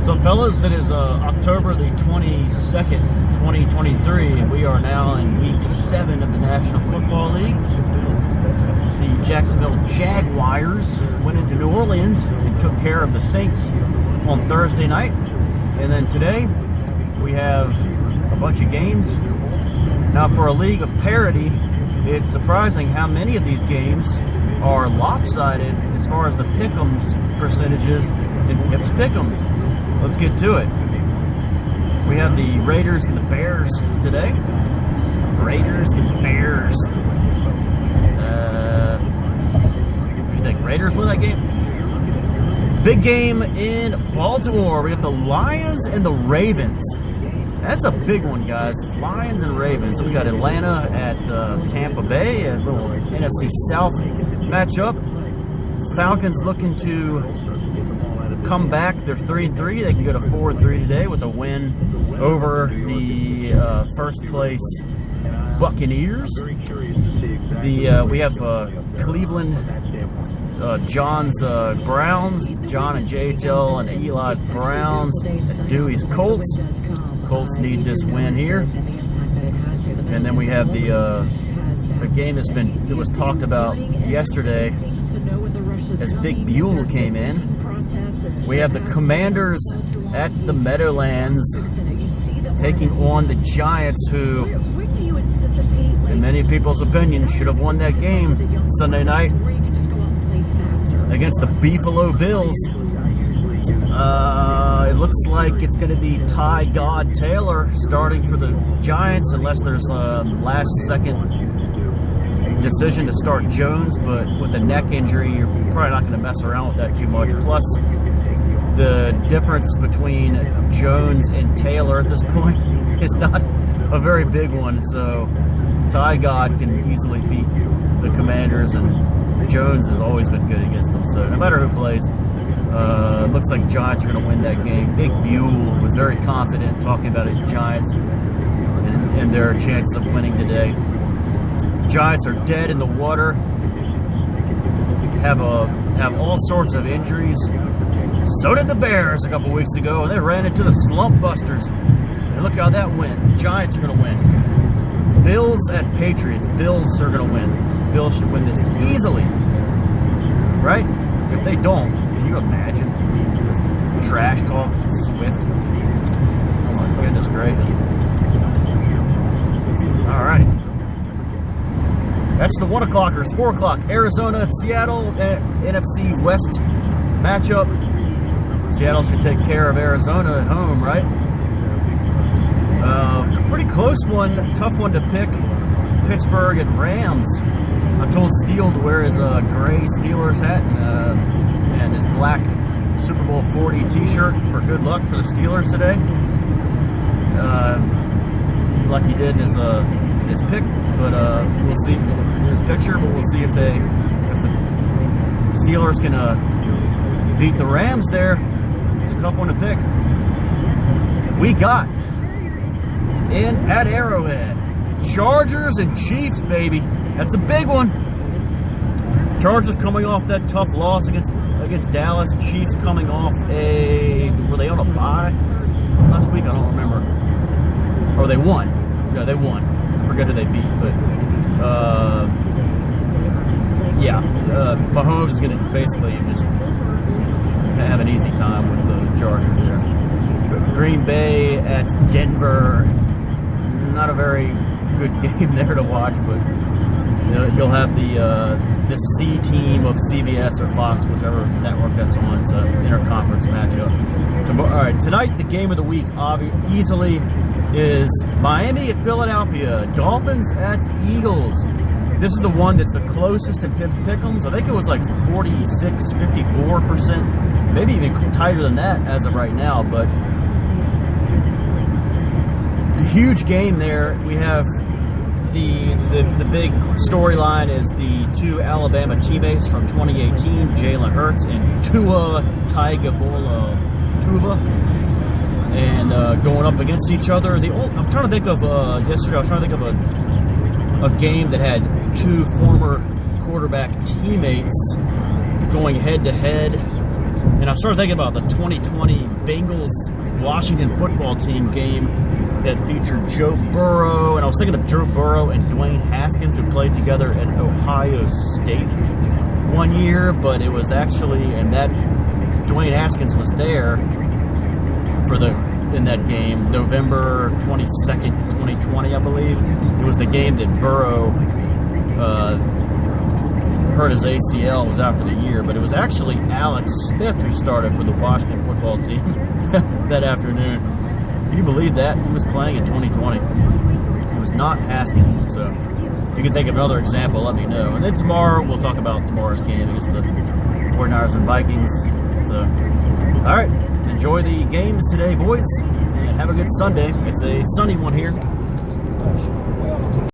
So fellas, it is October the 22nd, 2023, and we are now in week 7 of the National Football League. The Jacksonville Jaguars went into New Orleans and took care of the Saints on Thursday night. And then today, we have a bunch of games. Now for a league of parity, it's surprising how many of these games are lopsided as far as the pick'ems percentages in Pip's pick'ems. Let's get to it. We have the Raiders and the Bears today. Raiders and Bears. What do you think? Raiders win that game? Big game in Baltimore. We got the Lions and the Ravens. That's a big one, guys. Lions and Ravens. We got Atlanta at Tampa Bay, a little NFC South matchup. Falcons looking to come back. They're 3-3. They can go to 4-3 today with a win over the first place Buccaneers. We have Cleveland, John's Browns, John and JHL and Eli's Browns, and Dewey's Colts. Colts need this win here. And then we have the game that was talked about yesterday as Big Buell came in. We have the Commanders at the Meadowlands taking on the Giants, who, in many people's opinion, should have won that game Sunday night against the Buffalo Bills. It looks like it's going to be Ty God Taylor starting for the Giants, unless there's a last-second decision to start Jones. But with a neck injury, you're probably not going to mess around with that too much. Plus, the difference between Jones and Taylor at this point is not a very big one. So Ty God can easily beat the Commanders, and Jones has always been good against them. So no matter who plays, it looks like Giants are going to win that game. Big Buell was very confident talking about his Giants and their chances of winning today. Giants are dead in the water. Have all sorts of injuries. So did the Bears a couple weeks ago, and they ran into the Slump Busters. And look how that went. Giants are going to win. Bills at Patriots. Bills are going to win. Bills should win this easily. Right? If they don't, can you imagine? Trash talk, Swift. Oh my goodness gracious. All right. That's the 1 o'clockers. 4 o'clock, Arizona at Seattle, NFC West matchup. Seattle should take care of Arizona at home, right? Pretty close one, tough one to pick. Pittsburgh and Rams. I told Steele to wear his gray Steelers hat and his black Super Bowl 40 t-shirt for good luck for the Steelers today. Like he did in his pick, but we'll see his picture. But we'll see if the Steelers can beat the Rams there. It's a tough one to pick. We got in at Arrowhead, Chargers and Chiefs, baby. That's a big one. Chargers coming off that tough loss against Dallas. Chiefs coming off were they on a bye last week? I don't remember. Or they won. No, they won. I forget who they beat, but Mahomes is going to basically just have an easy time with the Chargers there. Green Bay at Denver. Not a very good game there to watch, but you'll have the C team of CBS or Fox, whichever network that's on. It's an interconference matchup. All right, tonight the game of the week easily is Miami at Philadelphia, Dolphins at Eagles. This is the one that's the closest in Pip's pick'ems. I think it was like 46, 54%, maybe even tighter than that as of right now. But the huge game there. We have the big storyline is the two Alabama teammates from 2018, Jalen Hurts and Tua Tagovailoa, and going up against each other. I'm trying to think of yesterday. I was trying to think of a game that had two former quarterback teammates going head to head. And I started thinking about the 2020 Bengals-Washington football team game that featured Joe Burrow. And I was thinking of Joe Burrow and Dwayne Haskins, who played together at Ohio State one year. But it was actually, and that Dwayne Haskins was there in that game, November 22nd, 2020, I believe. It was the game that Burrow hurt his ACL, was out for the year, but it was actually Alex Smith who started for the Washington football team that afternoon. Can you believe that? He was playing in 2020. It was not Haskins. So if you can think of another example, let me know. And then tomorrow, we'll talk about tomorrow's game against the 49ers and Vikings. So, all right, enjoy the games today, boys, and have a good Sunday. It's a sunny one here.